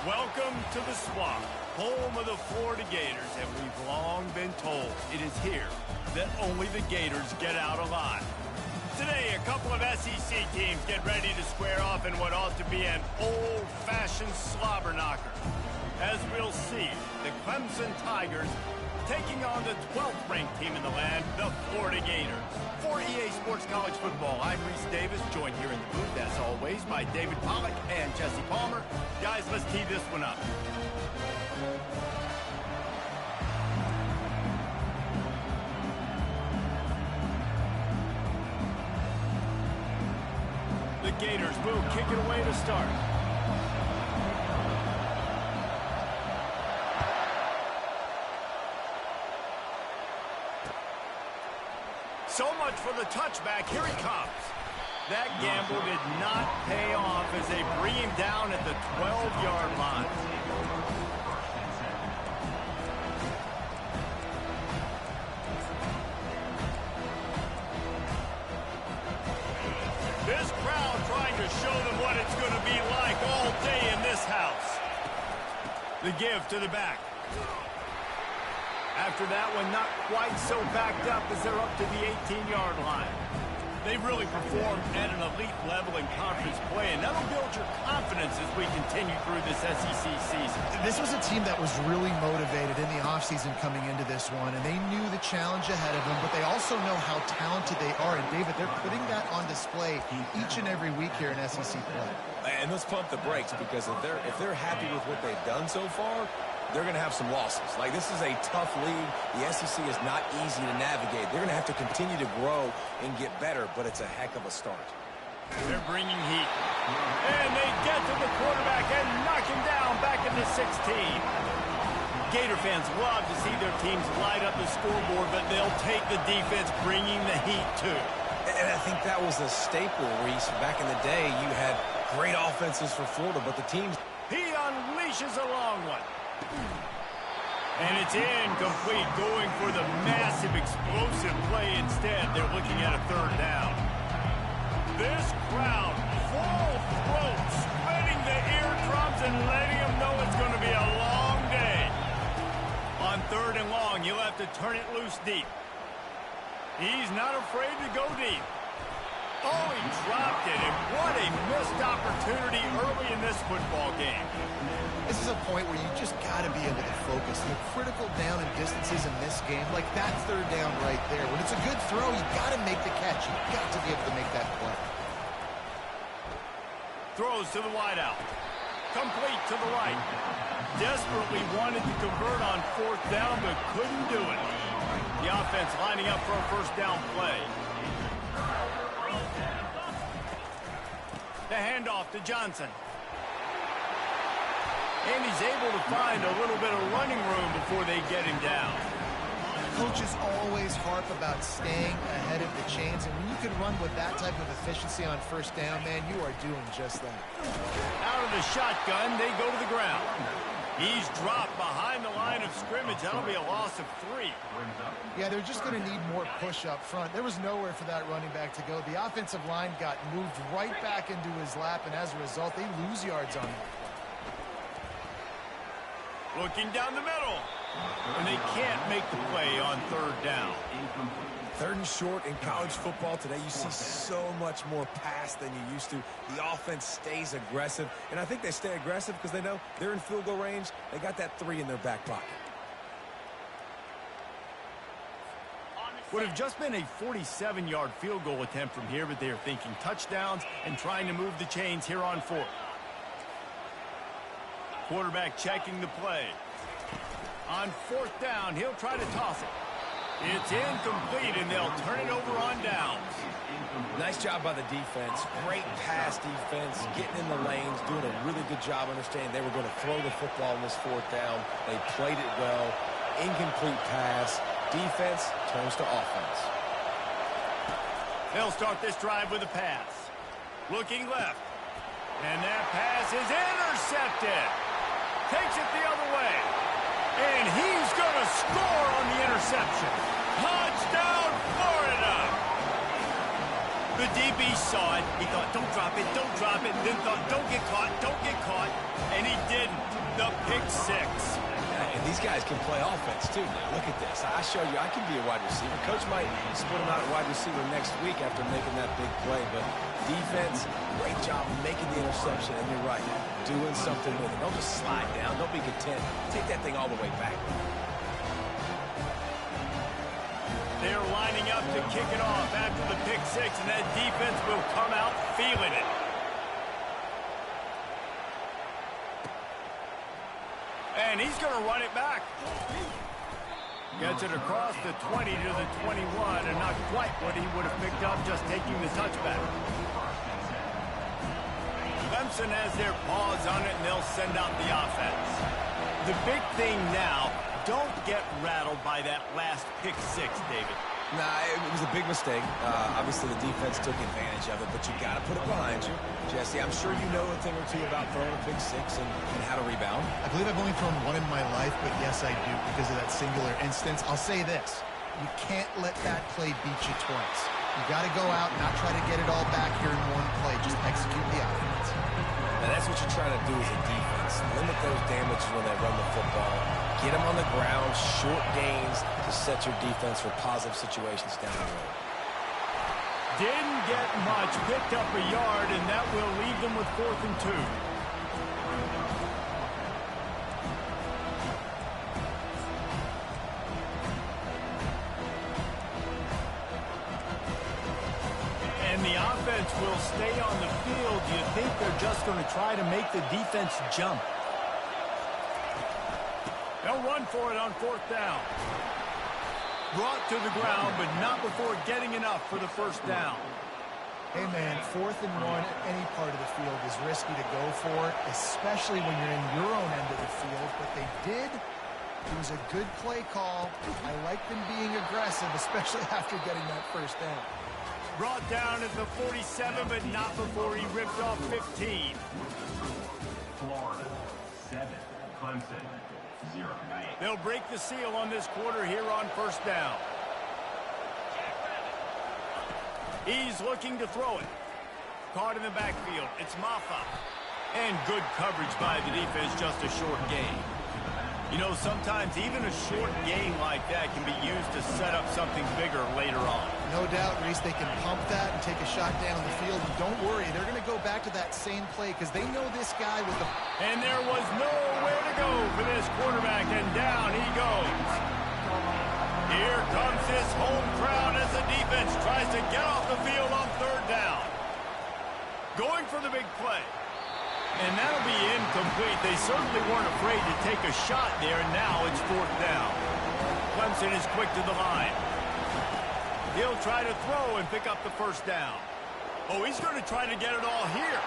Welcome to the Swamp, home of the Florida Gators, and we've long been told it is here that only the Gators get out alive. Today, a couple of SEC teams get ready to square off in what ought to be an old-fashioned slobber knocker. As we'll see, the Clemson Tigers taking on the 12th ranked team in the land, the Florida Gators. For EA Sports College Football, I'm Reese Davis, joined here in the booth, as always, by David Pollack and Jesse Palmer. Guys, let's tee this one up. The Gators will kick it away to start. So much for the touchback. Here he comes. That gamble did not pay off as they bring him down at the 12-yard line. This crowd trying to show them what it's going to be like all day in this house. The give to the back. After that one, not quite so backed up as they're up to the 18-yard line. They really performed at an elite level in conference play, and that'll build your confidence as we continue through this SEC season. This was a team that was really motivated in the offseason coming into this one, and they knew the challenge ahead of them, but they also know how talented they are. And, David, they're putting that on display each and every week here in SEC play. And let's pump the brakes, because if they're happy with what they've done so far, they're going to have some losses. Like, this is a tough league. The SEC is not easy to navigate. They're going to have to continue to grow and get better, but it's a heck of a start. They're bringing heat. And they get to the quarterback and knock him down back into 16. Gator fans love to see their teams light up the scoreboard, but they'll take the defense bringing the heat, too. And I think that was a staple, Reese. Back in the day, you had great offenses for Florida, but the teams... He unleashes a long one. And it's incomplete, going for the massive explosive play instead. They're looking at a third down. This crowd, full throat, splitting the eardrums and letting them know it's going to be a long day. On third and long, you'll have to turn it loose deep. He's not afraid to go deep. Oh, he dropped it, and what a missed opportunity early in this football game. This is a point where you just got to be able to focus. The critical down and distances in this game, like that third down right there. When it's a good throw, you got to make the catch. You got to be able to make that play. Throws to the wideout. Complete to the right. Desperately wanted to convert on fourth down, but couldn't do it. The offense lining up for a first down play. The handoff to Johnson. And he's able to find a little bit of running room before they get him down. Coaches always harp about staying ahead of the chains, and when you can run with that type of efficiency on first down, man, you are doing just that. Out of the shotgun, they go to the ground. He's dropped behind the line of scrimmage. That'll be a loss of 3. Yeah, they're just going to need more push up front. There was nowhere for that running back to go. The offensive line got moved right back into his lap, and as a result, they lose yards on that. Looking down the middle. And they can't make the play on third down. Third and short in college football today, you see so much more pass than you used to. The offense stays aggressive, and I think they stay aggressive because they know they're in field goal range. They got that 3 in their back pocket. Would have just been a 47-yard field goal attempt from here, but they are thinking touchdowns and trying to move the chains here on fourth. Quarterback checking the play. On fourth down, he'll try to toss it. It's incomplete, and they'll turn it over on downs. Nice job by the defense. Great pass defense, getting in the lanes, doing a really good job understanding they were going to throw the football on this fourth down. They played it well. Incomplete pass. Defense turns to offense. They'll start this drive with a pass. Looking left. And that pass is intercepted. Takes it the other way. And he's going to score on the interception. Touchdown, Florida! The The DB saw it. He thought, don't drop it, don't drop it. Then thought, don't get caught, don't get caught. And he didn't. The pick six. And these guys can play offense, too. Now, look at this. I showed you I can be a wide receiver. Coach might split him out at wide receiver next week after making that big play. But defense, great job making the interception. And you're right, doing something with it. Don't just slide down. Don't be content. Take that thing all the way back. They're lining up to kick it off after the pick six, and that defense will come out feeling it. And he's going to run it back. Gets it across the 20 to the 21, and not quite what he would have picked up just taking the touchback. Clemson has their paws on it, and they'll send out the offense. The big thing now, don't get rattled by that last pick six, David. Nah, it was a big mistake. Obviously, the defense took advantage of it, but you got to put it behind you. Jesse, I'm sure you know a thing or two about throwing a pick six and how to rebound. I believe I've only thrown one in my life, but yes, I do because of that singular instance. I'll say this. You can't let that play beat you twice. You got to go out and not try to get it all back here in one play. Just execute the offense. Now, that's what you're trying to do as a defense. Limit those damages when they run the football. Get them on the ground, short gains to set your defense for positive situations down the road. Didn't get much, picked up a yard, and that will leave them with 4th and 2. And the offense will stay on the field. Do you think they're just going to try to make the defense jump? They'll run for it on 4th down. Brought to the ground, but not before getting enough for the first down. Hey, man, 4th and 1 at any part of the field is risky to go for, especially when you're in your own end of the field. But they did. It was a good play call. I like them being aggressive, especially after getting that first down. Brought down at the 47, but not before he ripped off 15. Florida, 7. Clemson, 0. They'll break the seal on this quarter here on 1st down. He's looking to throw it. Caught in the backfield. It's Ncaa. And good coverage by the defense, just a short gain. You know, sometimes even a short gain like that can be used to set up something bigger later on. No doubt, Reese, they can pump that and take a shot down the field. And don't worry, they're going to go back to that same play because they know this guy with the... And there was nowhere to go for this quarterback, and down he goes. Here comes this home crowd as the defense tries to get off the field on 3rd down. Going for the big play. And that'll be incomplete. They certainly weren't afraid to take a shot there, and now it's 4th down. Clemson is quick to the line. He'll try to throw and pick up the first down. Oh, he's going to try to get it all here.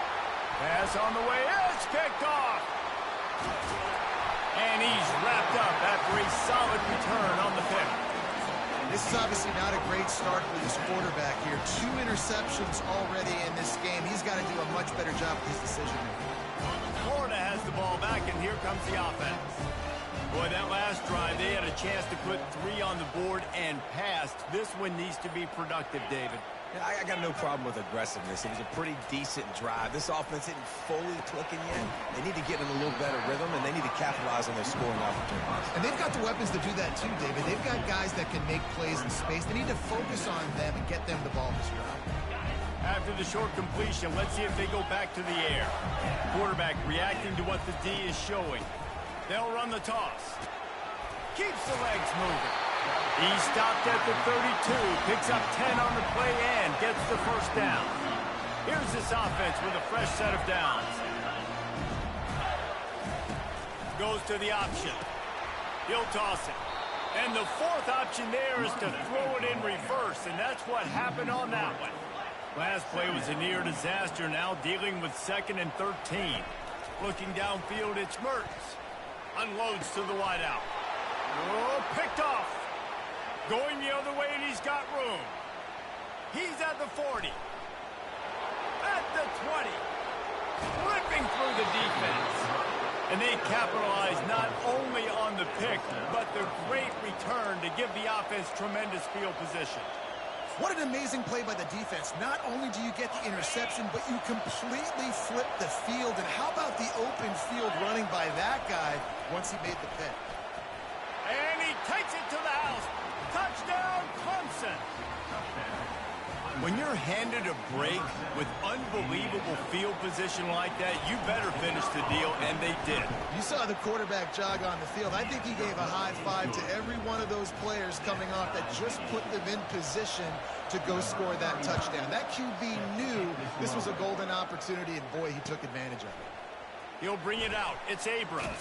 Pass on the way. It's picked off. And he's wrapped up after a solid return on the pick. This is obviously not a great start for this quarterback here. 2 interceptions already in this game. He's got to do a much better job with his decision-making. Florida has the ball back, and here comes the offense. Boy, that last drive, they had a chance to put 3 on the board and passed. This one needs to be productive, David. Yeah, I got no problem with aggressiveness. It was a pretty decent drive. This offense isn't fully clicking yet. They need to get in a little better rhythm, and they need to capitalize on their scoring opportunities. And they've got the weapons to do that too, David. They've got guys that can make plays in space. They need to focus on them and get them the ball this drive. After the short completion, let's see if they go back to the air. Quarterback reacting to what the D is showing. They'll run the toss. Keeps the legs moving. He stopped at the 32, picks up 10 on the play and gets the first down. Here's this offense with a fresh set of downs. Goes to the option. He'll toss it. And the 4th option there is to throw it in reverse, and that's what happened on that one. Last play was a near disaster, now dealing with 2nd and 13. Looking downfield, it's Mertens. Unloads to the wideout. Oh, picked off. Going the other way, and he's got room. He's at the 40. At the 20. Ripping through the defense. And they capitalize not only on the pick, but the great return to give the offense tremendous field position. What an amazing play by the defense. Not only do you get the interception, but you completely flip the field. And how about the open field running by that guy once he made the pick? And he takes it to the house. Touchdown, Clemson. When you're handed a break with unbelievable field position like that, you better finish the deal, and they did. You saw the quarterback jog on the field. I think he gave a high five to every one of those players coming off that just put them in position to go score that touchdown. That QB knew this was a golden opportunity, and boy, he took advantage of it. He'll bring it out. It's Abrams.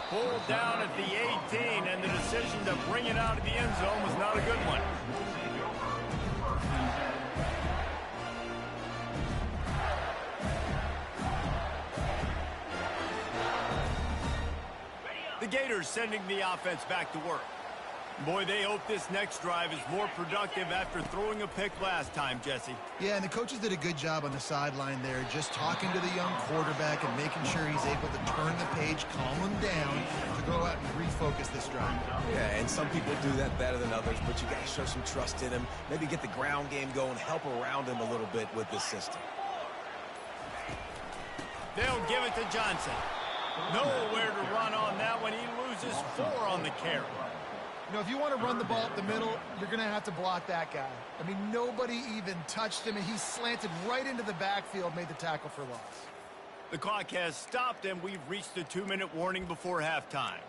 Pulled down at the 18, and the decision to bring it out of the end zone was not a good one. The Gators sending the offense back to work. Boy, they hope this next drive is more productive after throwing a pick last time, Jesse. Yeah, and the coaches did a good job on the sideline there, just talking to the young quarterback and making sure he's able to turn the page, calm him down, to go out and refocus this drive. Yeah, and some people do that better than others, but you got to show some trust in him, maybe get the ground game going, help around him a little bit with this system. They'll give it to Johnson. Nowhere to run on that one. He loses 4 on the carry. You know, if you want to run the ball up the middle, you're going to have to block that guy. I mean, nobody even touched him, and he slanted right into the backfield, made the tackle for loss. The clock has stopped, and we've reached the 2-minute warning before halftime.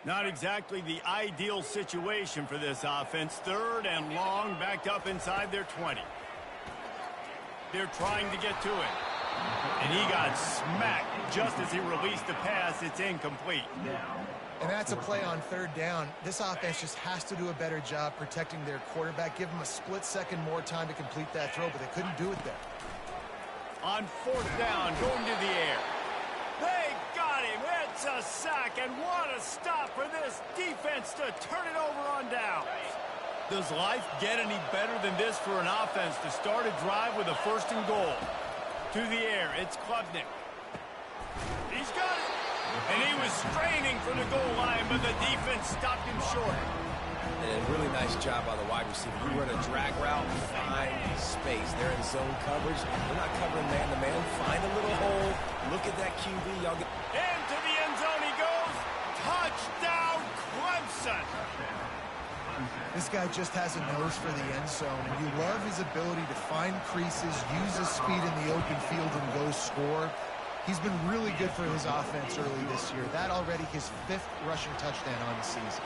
Not exactly the ideal situation for this offense. 3rd and long, backed up inside their 20. They're trying to get to it. And he got smacked just as he released the pass. It's incomplete. And that's a play on 3rd down. This offense just has to do a better job protecting their quarterback. Give him a split second more time to complete that throw, but they couldn't do it there. On 4th down, going to the air. They got him. It's a sack, and what a stop for this defense to turn it over on downs. Does life get any better than this for an offense to start a drive with a 1st and goal? To the air, it's Klubnik. He's got it. And he was straining for the goal line, but the defense stopped him short. And a really nice job by the wide receiver. You run a drag route, find space. They're in zone coverage. They're not covering man-to-man. Find a little hole. Look at that QB. Y'all get... Into the end zone he goes. Touchdown, Clemson. This guy just has a nose for the end zone, and you love his ability to find creases, use his speed in the open field, and go score. He's been really good for his offense early this year. That already his 5th rushing touchdown on the season.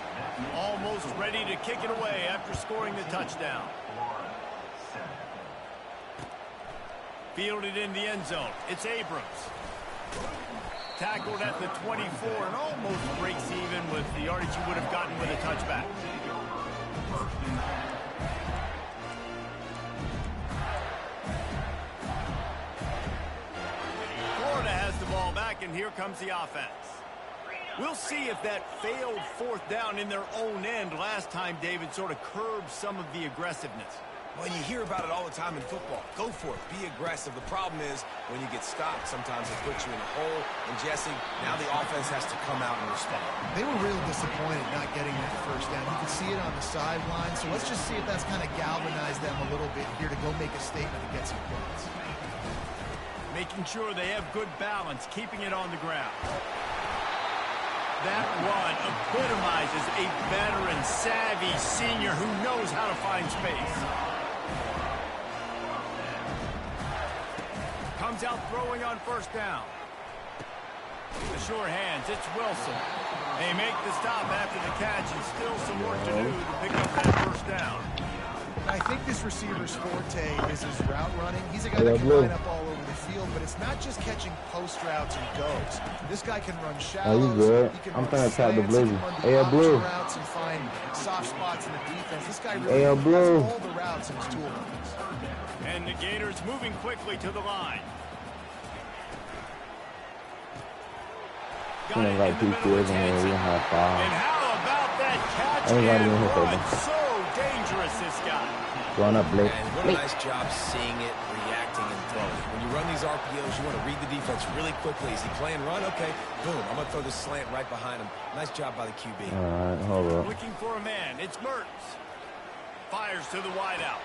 Almost ready to kick it away after scoring the touchdown. Fielded in the end zone. It's Abrams. Tackled at the 24 and almost breaks even with the yardage he would have gotten with a touchback. Florida has the ball back, and here comes the offense. We'll see if that failed 4th down in their own end last time, David, sort of curbed some of the aggressiveness. Well, you hear about it all the time in football. Go for it. Be aggressive. The problem is when you get stopped, sometimes it puts you in a hole. And, Jesse, now the offense has to come out and respond. They were really disappointed not getting that 1st down. You can see it on the sideline. So let's just see if that's kind of galvanized them a little bit here to go make a statement and get some points. Making sure they have good balance, keeping it on the ground. That run epitomizes a veteran, savvy senior who knows how to find space. Comes out throwing on 1st down. The sure hands, it's Wilson. They make the stop after the catch, and still some work to do to pick up that 1st down. I think this receiver's forte is his route running. He's a guy that can line up all over the field, but it's not just catching post routes and goes. This guy can run shallows. Oh, you good? He can I'm run trying to tap the slants, he blue. can run the AL blue. routes and find soft spots in the defense. This guy really AL has blue. all the routes in his toolbox. And the Gators moving quickly to the line. Got it like in the middle PQs of in here. We don't have And five. how about that catch Anybody and in here for run? me? So dangerous, this guy. Going up, Blake. And what a nice job seeing it, reacting, and both. When you run these RPOs, you want to read the defense really quickly. Is he playing run? Okay, boom. I'm going to throw this slant right behind him. Nice job by the QB. All right, hold up. Looking for a man. It's Mertz. Fires to the wideout.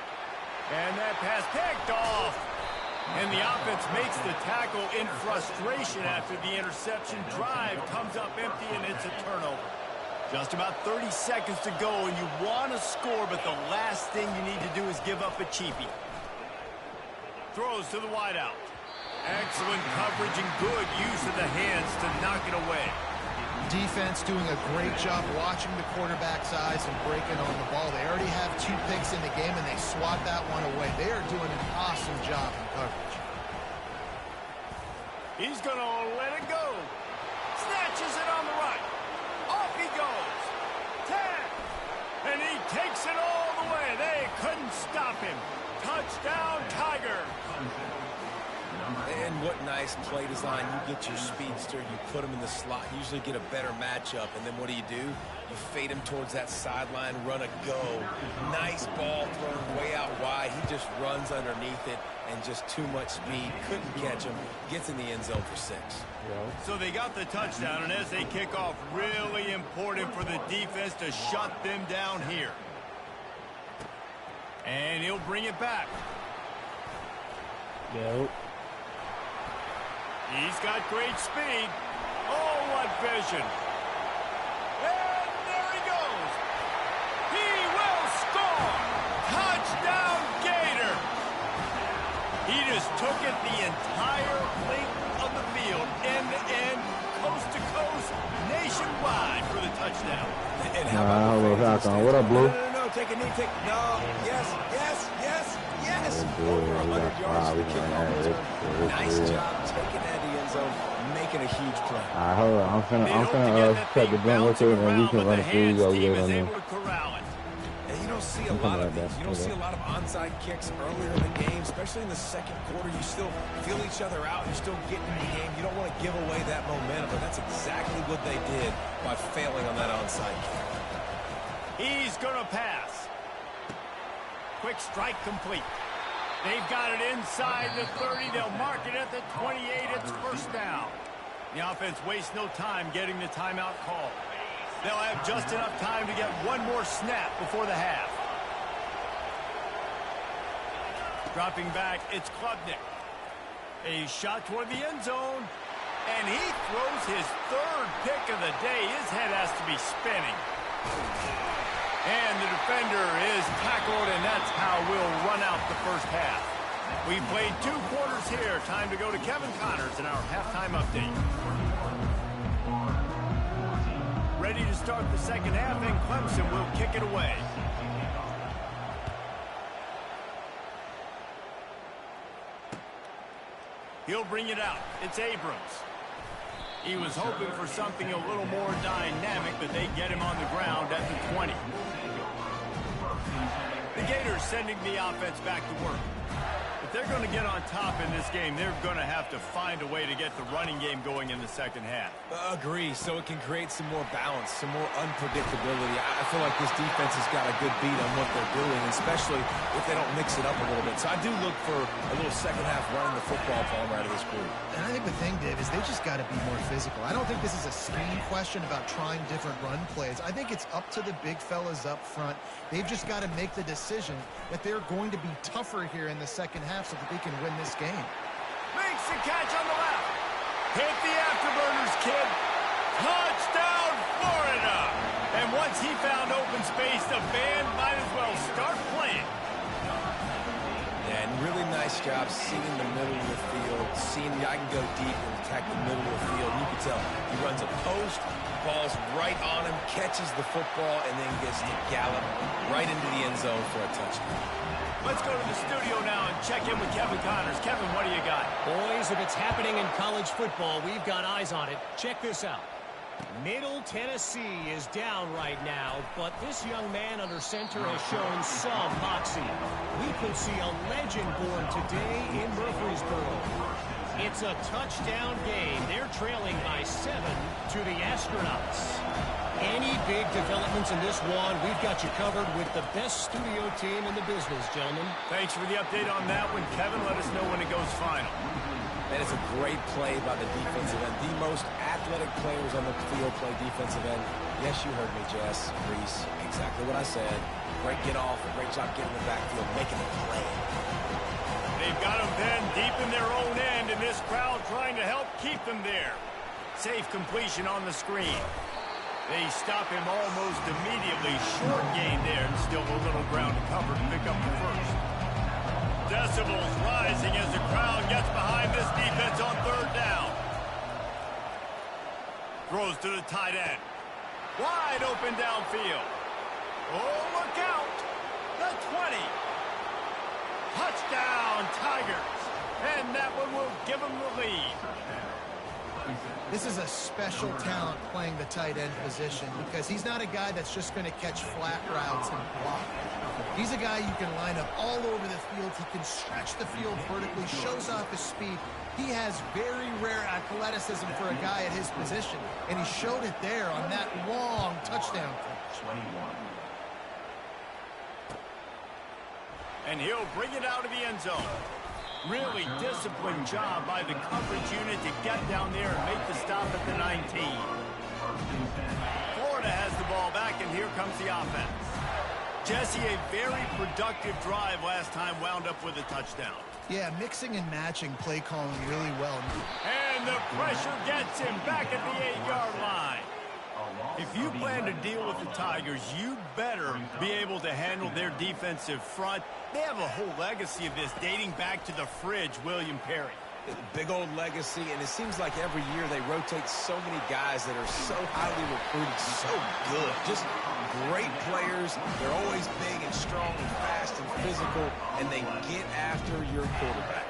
And that pass picked off. And the offense makes the tackle in frustration after the interception. Drive comes up empty, and it's a turnover. Just about 30 seconds to go, and you want to score, but the last thing you need to do is give up a cheapie. Throws to the wideout. Excellent coverage and good use of the hands to knock it away. Defense doing a great job watching the quarterback's eyes and breaking on the ball. They already have 2 picks in the game, and they swat that one away. They are doing an awesome job in coverage. He's going to let it go. Snatches it on the right. Off he goes. 10. And he takes it all the way. They couldn't stop him. Touchdown, Tiger. And what nice play design. You get your speedster, you put him in the slot, usually get a better matchup, and then what do? You fade him towards that sideline, run a go. Nice ball thrown way out wide. He just runs underneath it, and just too much speed. Couldn't catch him. Gets in the end zone for 6. So they got the touchdown, and as they kick off, really important for the defense to shut them down here. And he'll bring it back. Yep. He's got great speed. Oh, what vision. And there he goes. He will score. Touchdown, Gator. He just took it the entire length of the field, end to end, coast to coast, nationwide for the touchdown. And how about hello, Falcon. What up, Blue? No, take a knee, no, yes. Oh, Over boy, 100 yards to the kickoff. it's Nice good. job taking that to the end zone, making a huge play. All right, hold on. I'm finna cut the blunt with it, and we can run it through. We go get on there. And you don't see a Something lot of like that. these. You don't see a lot of onside kicks earlier in the game, especially in the second quarter. You still feel each other out. You're still getting in the game. You don't want to give away that momentum, but that's exactly what they did by failing on that onside kick. He's going to pass. Quick strike complete. They've got it inside the 30. They'll mark it at the 28. It's first down. The offense wastes no time getting the timeout call. They'll have just enough time to get one more snap before the half. Dropping back, it's Klubnik. A shot toward the end zone. And he throws his 3rd pick of the day. His head has to be spinning. And the defender is tackled, and that's how we'll run out the first half. We played 2 quarters here. Time to go to Kevin Connors in our halftime update. Ready to start the second half, and Clemson will kick it away. He'll bring it out. It's Abrams. He was hoping for something a little more dynamic, but they get him on the ground at the 20. The Gators sending the offense back to work. If they're going to get on top in this game, they're going to have to find a way to get the running game going in the second half. Agree, so it can create some more balance, some more unpredictability. I feel like this defense has got a good beat on what they're doing, especially if they don't mix it up a little bit. So I do look for a little second half running the football from out of this group. And I think the thing, Dave, is they just got to be more physical. I don't think this is a scheme question about trying different run plays. I think it's up to the big fellas up front. They've just got to make the decision that they're going to be tougher here in the second half so that they can win this game. Makes the catch on the left. Hit the afterburners, kid. Touchdown, Florida. And once he found open space, the band might as well start playing. And really nice job seeing the middle of the field, seeing I can go deep and attack the middle of the field. You can tell he runs a post, ball's right on him, catches the football, and then gets to gallop right into the end zone for a touchdown. Let's go to the studio now and check in with Kevin Connors. Kevin, what do you got? Boys, if it's happening in college football, we've got eyes on it. Check this out. Middle Tennessee is down right now, but this young man under center has shown some moxie. We could see a legend born today in Murfreesboro. It's a touchdown game. They're trailing by 7 to the Astronauts. Any big developments in this one, we've got you covered with the best studio team in the business, gentlemen. Thanks for the update on that one, Kevin. Let us know when it goes final. And it's a great play by the defensive end. The most athletic players on the field play defensive end. Yes, you heard me, Jess, Reese. Exactly what I said. Great get off. Great job getting in the backfield, making a play. They've got them pinned deep in their own end, and this crowd trying to help keep them there. Safe completion on the screen. They stop him almost immediately. Short gain there, and still a little ground to cover to pick up the first. Decibels rising as the crowd gets behind this defense on third down. Throws to the tight end. Wide open downfield. Oh, look out. The 20. Touchdown, Tigers. And that one will give them the lead. This is a special talent playing the tight end position because he's not a guy that's just going to catch flat routes and block. He's a guy you can line up all over the field. He can stretch the field vertically, shows off his speed. He has very rare athleticism for a guy at his position, and he showed it there on that long touchdown catch. 21. And he'll bring it out of the end zone. Really disciplined job by the coverage unit to get down there and make the stop at the 19. Florida has the ball back, and here comes the offense. Jesse, a very productive drive last time, wound up with a touchdown. Yeah, mixing and matching play calling really well. And the pressure gets him back at the 8-yard line. If you plan to deal with the Tigers, you better be able to handle their defensive front. They have a whole legacy of this dating back to the fridge, William Perry. Big old legacy, and it seems like every year they rotate so many guys that are so highly recruited, so good. Just great players. They're always big and strong and fast and physical, and they get after your quarterback.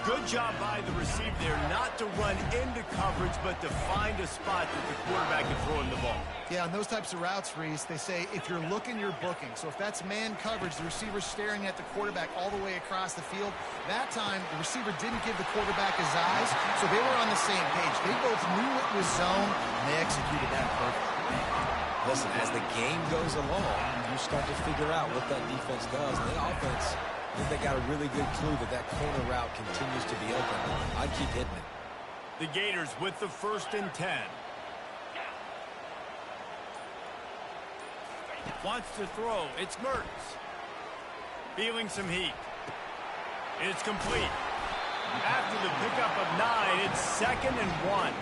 Good job by the receiver there not to run into coverage, but to find a spot that the quarterback can throw in the ball. Yeah, on those types of routes, Reese, they say if you're looking, you're booking. So if that's man coverage, the receiver's staring at the quarterback all the way across the field. That time, the receiver didn't give the quarterback his eyes, so they were on the same page. They both knew it was zone, and they executed that perfectly. Listen, as the game goes along, you start to figure out what that defense does. And the offense, I think they got a really good clue that that corner route continues to be open. I'd keep hitting it. The Gators with the 1st and 10. Wants to throw. It's Mertz. Feeling some heat. It's complete. After the pickup of 9, it's 2nd and 1.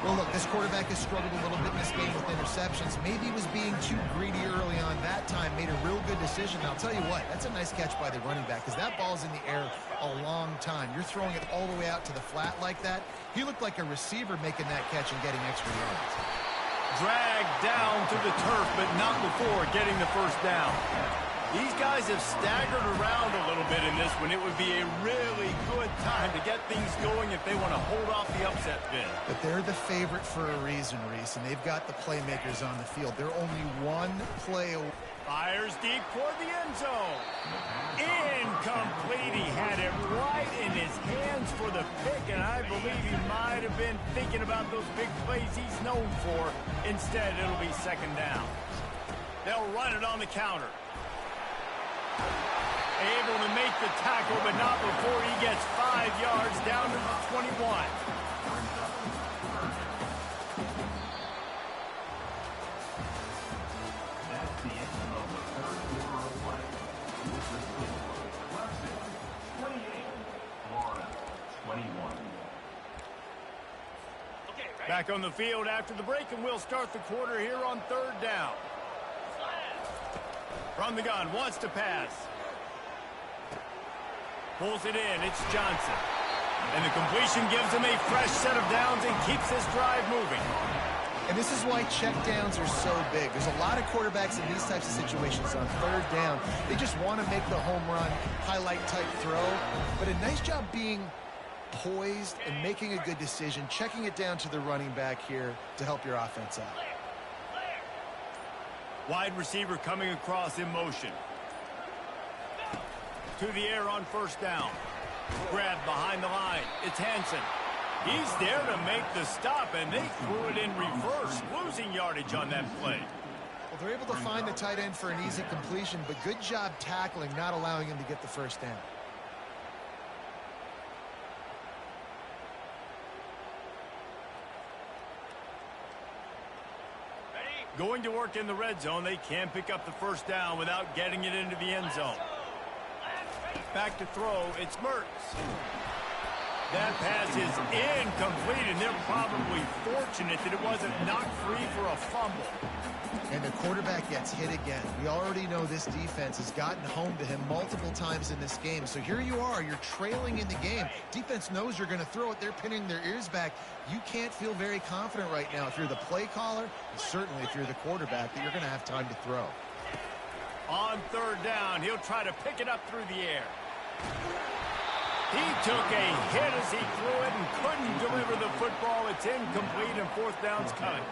Well, look, this quarterback has struggled a little bit in this game with interceptions. Maybe he was being too greedy early on that time, made a real good decision. Now, I'll tell you what, that's a nice catch by the running back because that ball's in the air a long time. You're throwing it all the way out to the flat like that. He looked like a receiver making that catch and getting extra yards. Dragged down to the turf, but not before getting the first down. These guys have staggered around a little bit in this one. It would be a really good time to get things going if they want to hold off the upset bid. But they're the favorite for a reason, Reese, and they've got the playmakers on the field. They're only one play away. Fires deep toward the end zone. Incomplete. He had it right in his hands for the pick, and I believe he might have been thinking about those big plays he's known for. Instead, it'll be 2nd down. They'll run it on the counter. Able to make the tackle, but not before he gets 5 yards down to the 21. That's the end of the 3rd quarter of play. With the score, Clemson 28, Florida 21. Back on the field after the break, and we'll start the quarter here on 3rd down. From the gun, wants to pass. Pulls it in, it's Johnson. And the completion gives him a fresh set of downs and keeps this drive moving. And this is why check downs are so big. There's a lot of quarterbacks in these types of situations on 3rd down. They just want to make the home run, highlight type throw. But a nice job being poised and making a good decision, checking it down to the running back here to help your offense out. Wide receiver coming across in motion. To the air on 1st down. Grabbed behind the line. It's Hansen. He's there to make the stop, and they threw it in reverse, losing yardage on that play. Well, they're able to find the tight end for an easy completion, but good job tackling, not allowing him to get the first down. Going to work in the red zone, they can't pick up the first down without getting it into the end zone. Back to throw, it's Mertz. That pass is incomplete, and they're probably fortunate that it wasn't knocked free for a fumble. And the quarterback gets hit again. We already know this defense has gotten home to him multiple times in this game. So here you are, you're trailing in the game. Defense knows you're going to throw it. They're pinning their ears back. You can't feel very confident right now if you're the play caller, and certainly if you're the quarterback, that you're going to have time to throw. On third down, he'll try to pick it up through the air. He took a hit as he threw it and couldn't deliver the football. It's incomplete, and fourth down's coming.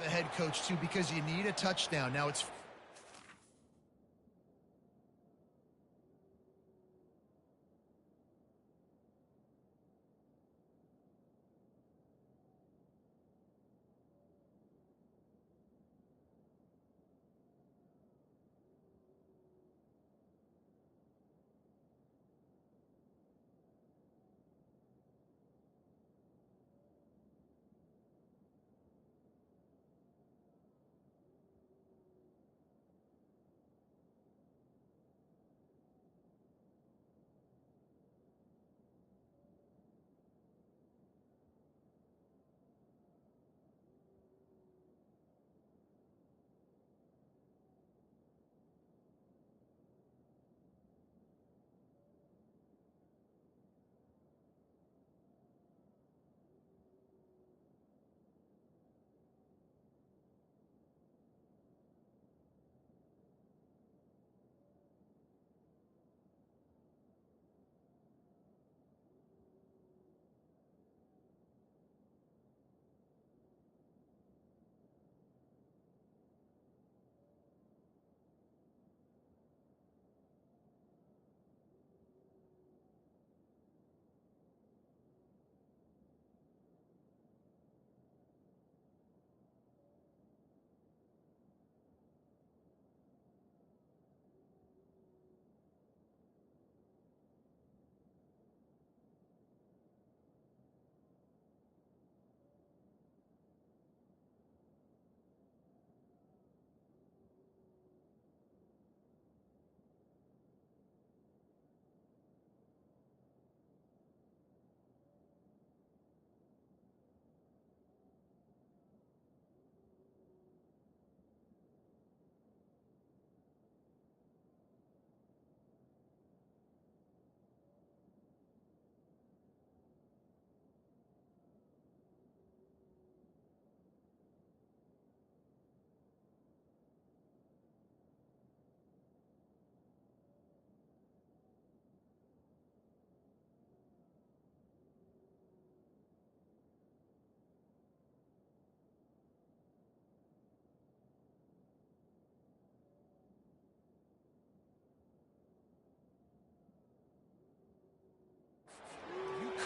The head coach too, because you need a touchdown. Now it's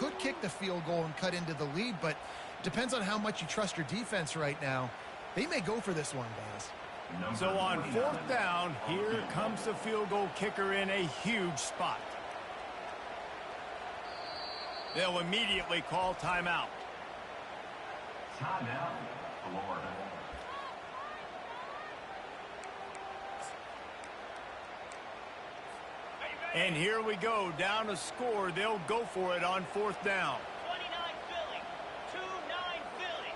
could kick the field goal and cut into the lead, but depends on how much you trust your defense right now. They may go for this one, guys. So on fourth down, here comes the field goal kicker in a huge spot. They'll immediately call timeout. Timeout, Florida. And here we go, down a score. They'll go for it on fourth down. 29 Philly, 2-9 Philly.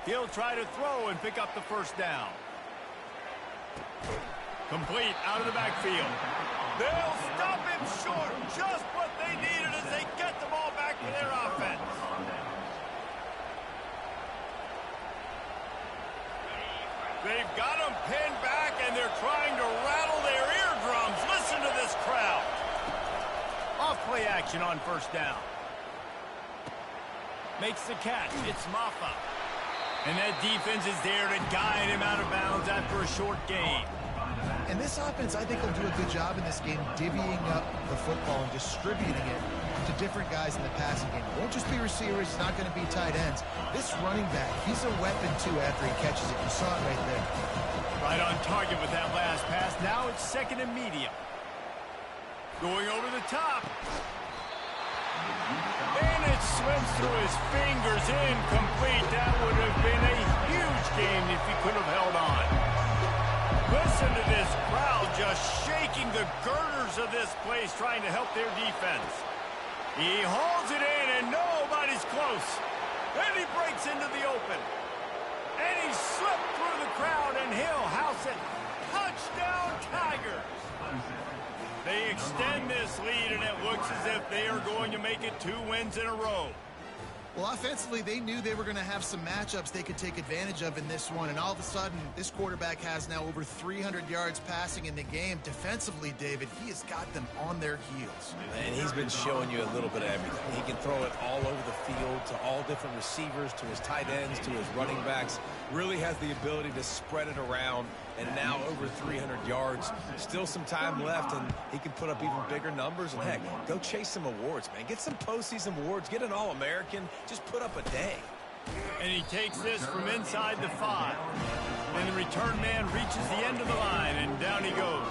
He'll try to throw and pick up the first down. Complete out of the backfield. They'll stop him short. Just what they needed as they get the ball back to their offense. They've got him pinned back, and they're trying to rattle their eardrums. Listen to this crowd. Off play action on first down. Makes the catch. It's Ncaa. And that defense is there to guide him out of bounds after a short gain. And this offense, I think, will do a good job in this game divvying up the football and distributing it to different guys in the passing game. It won't just be receivers. It's not going to be tight ends. This running back, he's a weapon, too, after he catches it. You saw it right there. Right on target with that last pass. Now it's second and medium. Going over the top. And it slips through his fingers. Incomplete. That would have been a huge game if he could have held on. Listen to this crowd just shaking the girders of this place, trying to help their defense. He hauls it in, and nobody's close. Then he breaks into the open. And he slipped through the crowd, and he'll house it. Touchdown, Tigers! They extend this lead, and it looks as if they are going to make it 2 wins in a row. Well, offensively, they knew they were going to have some matchups they could take advantage of in this one, and all of a sudden, this quarterback has now over 300 yards passing in the game. Defensively, David, he has got them on their heels. And he's been showing you a little bit of everything. He can throw it all over the field to all different receivers, to his tight ends, to his running backs. Really has the ability to spread it around, and now over 300 yards. Still some time left, and he can put up even bigger numbers. And, heck, go chase some awards, man. Get some postseason awards. Get an All-American. Just put up a day. And he takes this from inside the 5. And the return man reaches the end of the line, and down he goes.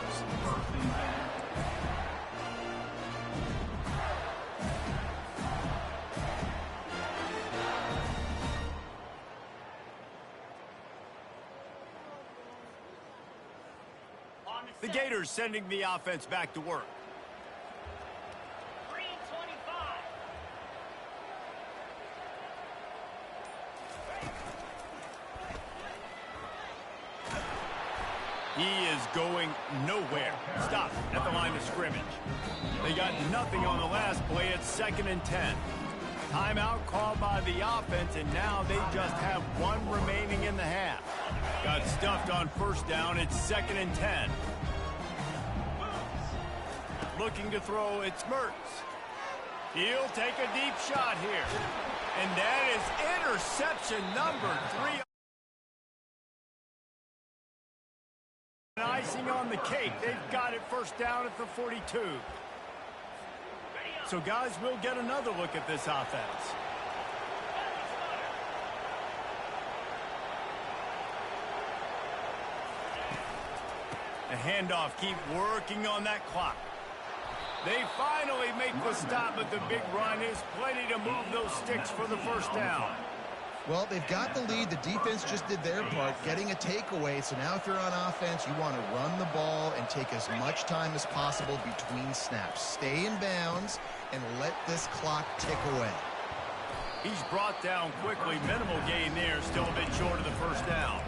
The Gators sending the offense back to work. He is going nowhere. Stop at the line of scrimmage. They got nothing on the last play. It's 2nd and 10. Timeout called by the offense, and now they just have 1 remaining in the half. Got stuffed on first down. It's 2nd and 10. Looking to throw, it's Mertz. He'll take a deep shot here. And that is interception number 3. And icing on the cake. They've got it first down at the 42. So, guys, we'll get another look at this offense. The handoff, keep working on that clock. They finally make the stop, but the big run is plenty to move those sticks for the first down. Well, they've got the lead. The defense just did their part, getting a takeaway. So now if you're on offense, you want to run the ball and take as much time as possible between snaps. Stay in bounds and let this clock tick away. He's brought down quickly. Minimal gain there. Still a bit short of the first down.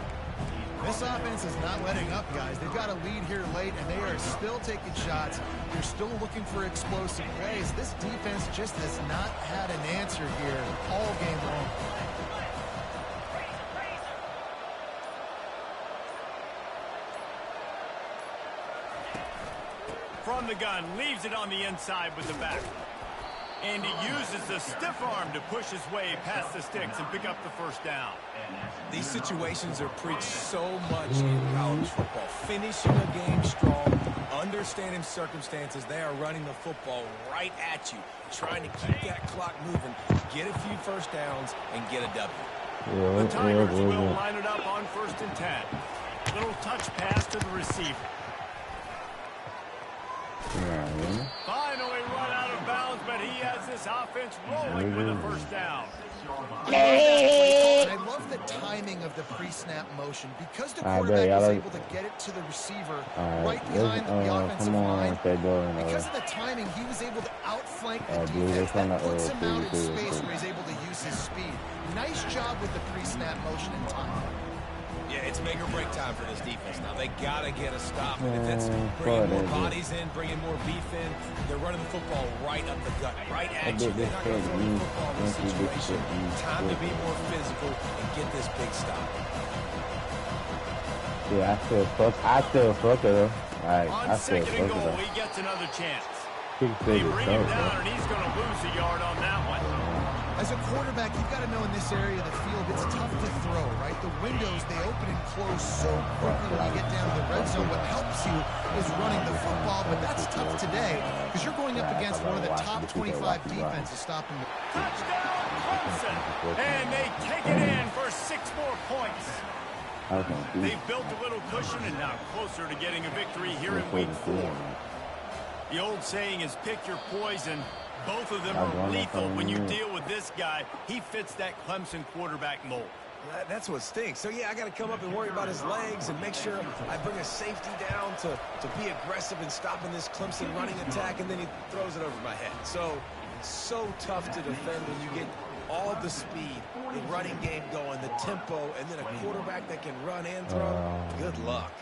This offense is not letting up, guys. They've got a lead here late, and they are still taking shots. They're still looking for explosive plays. This defense just has not had an answer here all game long. From the gun, leaves it on the inside with the back. And he uses the stiff arm to push his way past the sticks and pick up the first down. These situations are preached so much in college football. Finishing a game strong, understanding circumstances. They are running the football right at you, trying to keep that clock moving, get a few first downs, and get a W. The Tigers will line it up on 1st and 10. Little touch pass to the receiver. Finally run out of bounds, but he has the this offense rolling with a first down. I love the timing of the pre-snap motion because the quarterback is able to get it to the receiver right behind the offensive line. Because of the timing, he was able to outflank the defense. That puts him out in space where he's able to use his speed. Nice job with the pre-snap motion and timing. Yeah, it's make or break time for this defense. Now, they got to get a stop. And if it's bringing more bodies in, bringing more beef in, they're running the football right up the gut, right at you. They're not going to throw the football in this situation. Time to be more physical and get this big stop. Yeah, I still fuck it up. On second and goal, he gets another chance. They bring him down, and he's going to lose a yard on that one. As a quarterback, you've got to know in this area of the field, it's tough to throw, right? The windows, they open and close so quickly when you get down to the red zone. What helps you is running the football, but that's tough today because you're going up against one of the top 25 defenses stopping the... Touchdown, Clemson! And they take it in for 6 more points. They've built a little cushion and now closer to getting a victory here in week 4. The old saying is pick your poison. Both of them are lethal when you deal with this guy. He fits that Clemson quarterback mold. That's what stinks. So, yeah, I got to come up and worry about his legs and make sure I bring a safety down to be aggressive in stopping this Clemson running attack, and then he throws it over my head. So tough to defend when you get all the speed, the running game going, the tempo, and then a quarterback that can run and throw. Good luck.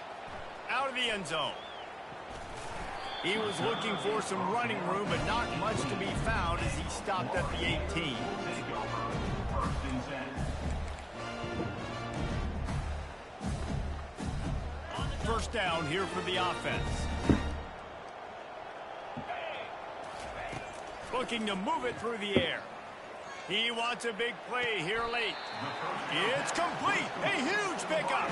Out of the end zone. He was looking for some running room, but not much to be found as he stopped at the 18. First down here for the offense. Looking to move it through the air. He wants a big play here late. It's complete. A huge pickup.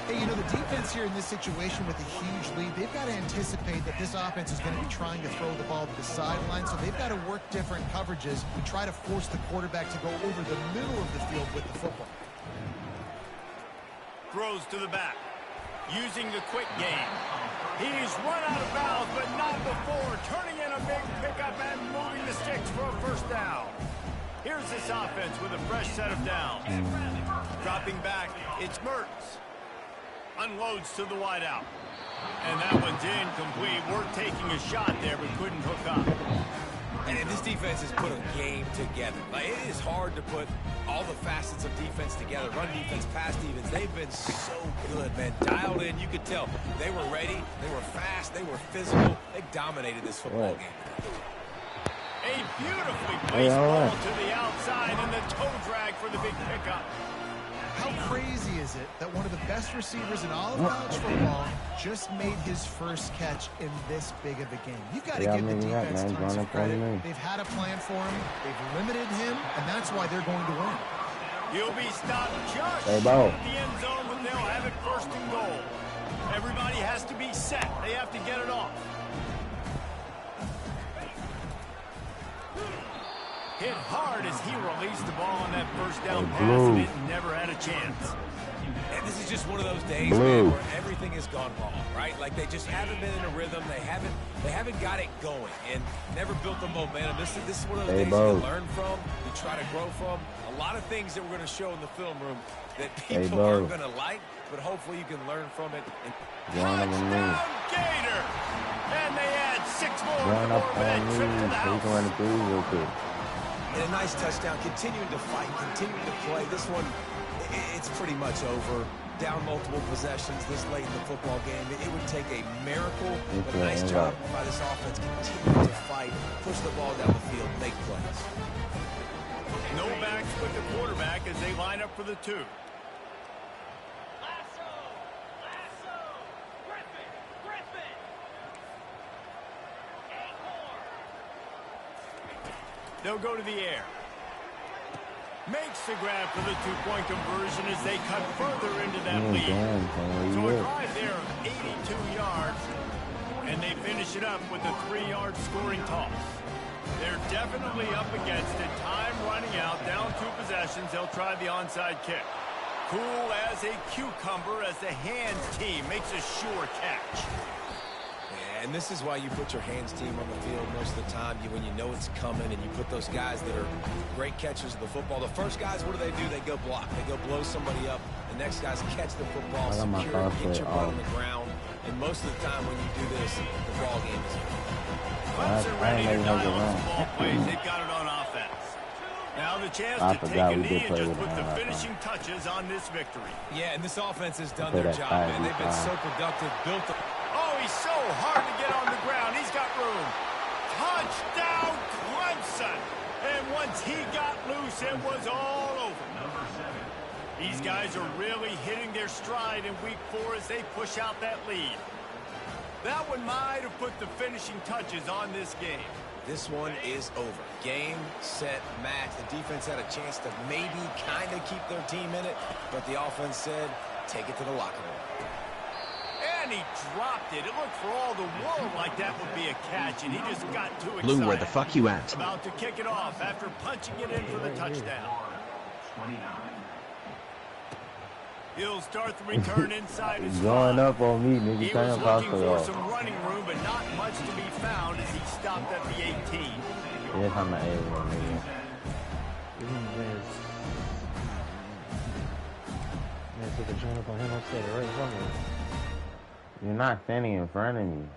Hey, you know, the defense here in this situation with a huge lead, they've got to anticipate that this offense is going to be trying to throw the ball to the sideline, so they've got to work different coverages and try to force the quarterback to go over the middle of the field with the football. Throws to the back, using the quick game. He's run out of bounds, but not before, turning in a big pickup and moving the sticks for a first down. Here's this offense with a fresh set of downs. Dropping back, it's Mertz. Unloads to the wideout. And that one's incomplete. We're taking a shot there, but couldn't hook up. And this defense has put a game together. Like, it is hard to put all the facets of defense together. Run defense, pass defense. They've been so good, man. Dialed in. You could tell they were ready. They were fast. They were physical. They dominated this football game. A beautifully placed ball to the outside and the toe drag for the big pickup. How crazy is it that one of the best receivers in all of college football just made his first catch in this big of a game? You've got to give the defense tons of credit. They've had a plan for him. They've limited him, and that's why they're going to win. He'll be stopped just short of the end zone, but they'll have it first and goal. Everybody has to be set. They have to get it off. Hit hard as he released the ball on that first down pass, and it never had a chance. And this is just one of those days, man, where everything has gone wrong, right? Like, they just haven't been in a rhythm. They haven't got it going and never built the momentum. This is one of those days you learn from, you try to grow from. A lot of things that we're going to show in the film room that people aren't going to like, but hopefully you can learn from it. Touchdown, Gator! And they add 6 more for that trip to the house. And a nice touchdown, continuing to fight, continuing to play. This one, it's pretty much over. Down multiple possessions this late in the football game. It would take a miracle, but a nice job by this offense continuing to fight, push the ball down the field, make plays. No backs with the quarterback as they line up for the 2. They'll go to the air. Makes the grab for the 2-point conversion as they cut further into that lead. So a drive there of 82 yards, and they finish it up with a 3-yard scoring toss. They're definitely up against it. Time running out, down 2 possessions. They'll try the onside kick. Cool as a cucumber as the hands team makes a sure catch. Yeah, Yeah, and this is why you put your hands team on the field most of the time. When you know it's coming and you put those guys that are great catchers of the football. The first guys, what do? They go block. They go blow somebody up. The next guys catch the football, secure it, get your butt on the ground. And most of the time when you do this, the ball game is over. Clemson ready to dial up some ball plays. They've got it on offense. Now the chance to take a knee and just put the finishing touches on this victory. Yeah, and this offense has done their job, man. They've been so productive, built up. Oh, he's so hard to get on the ground. He's got room. Touchdown, Clemson. And once he got loose, it was all over. These guys are really hitting their stride in week 4 as they push out that lead. That one might have put the finishing touches on this game. This one is over. Game, set, match. The defense had a chance to maybe kind of keep their team in it, but the offense said, take it to the locker room. And he dropped it. It looked for all the world like that would be a catch, and he just got too excited. Blue, where the fuck you at? About to kick it off after punching it in for the touchdown. 29. He'll start the return inside his going slot. up on me, nigga. He was looking for some running room, but not much to be found as he stopped at the 18. Yeah, I'm an A1, nigga. You're not standing in front of me.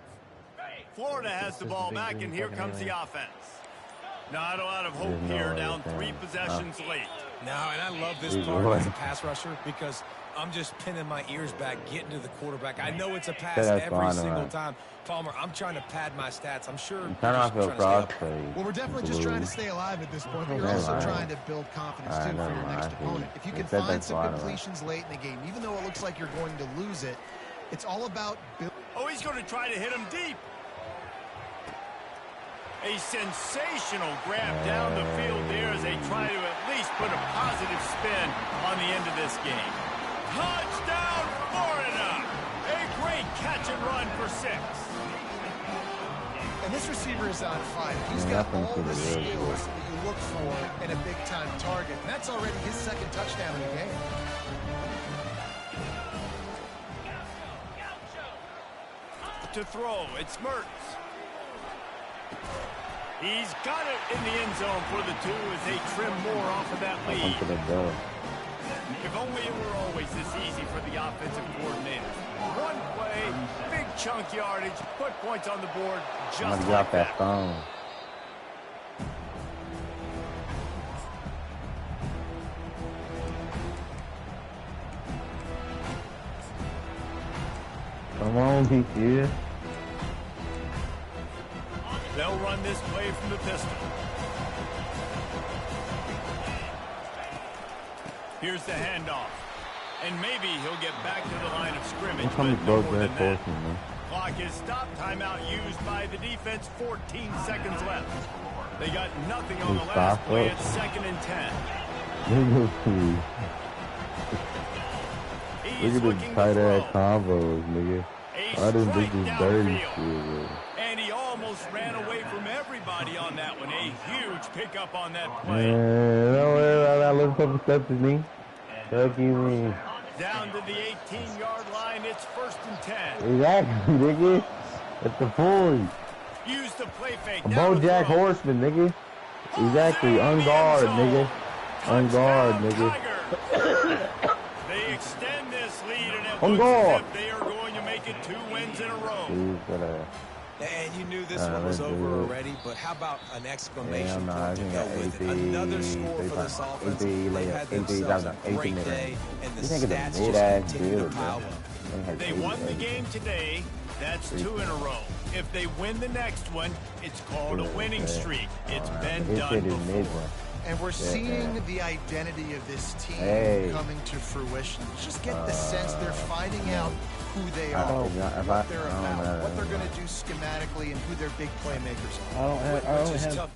Florida has the ball back, and here comes the offense. Not a lot of hope here, down 3 possessions late. No, and I love this part as a pass rusher because I'm just pinning my ears back, getting to the quarterback. I know it's a pass every single time. Palmer, I'm trying to pad my stats. I'm sure. Turn off your crossplay. Well, we're definitely just trying to stay alive at this point, but you're also trying to build confidence, too, for your next opponent. If you can find some completions late in the game, even though it looks like you're going to lose it, it's all about building. Oh, he's going to try to hit him deep. A sensational grab down the field there as they try to at least put a positive spin on the end of this game. Touchdown, Florida! A great catch and run for 6. And this receiver is on fire. He's got all the skills that you look for in a big-time target. And that's already his 2nd touchdown in the game. To throw, it's Mertz. He's got it in the end zone for the 2 as they trim more off of that lead. If only it were always this easy for the offensive coordinators. One play, big chunk yardage, put points on the board just like that. Phone. Come on, PQ. They'll run this play from the pistol. Here's the handoff. And maybe he'll get back to the line of scrimmage, but no more than that. Clock is stopped. Timeout used by the defense. 14 seconds left. They got nothing on the last play. It's 2nd and 10. Look at the tight ass combos, nigga. I didn't think this dirty shit, bro. And he almost ran away from everybody on that one. A huge pickup on that play. Man, don't worry about that little couple steps to me. Fuck you, me. Down to the 18-yard line, it's 1st and 10. Exactly, nigga. At the point. Use the play fake. BoJack Horseman, nigga. Exactly. On guard, nigga. On guard, nigga. They extend this lead, and it On looks as guard. if they are going to make it 2 wins in a row. And you knew this one was over already, but how about an exclamation point to go with it? Another score for this offense. They had themselves a great day, and the stats just continue to pile up. They won the game today. That's 2 in a row. If they win the next one, it's called a winning streak. It's been done before. And we're seeing the identity of this team coming to fruition. Just get the sense they're finding out who they are, what they're about, what they're going to do schematically, and who their big playmakers are. Which is tough.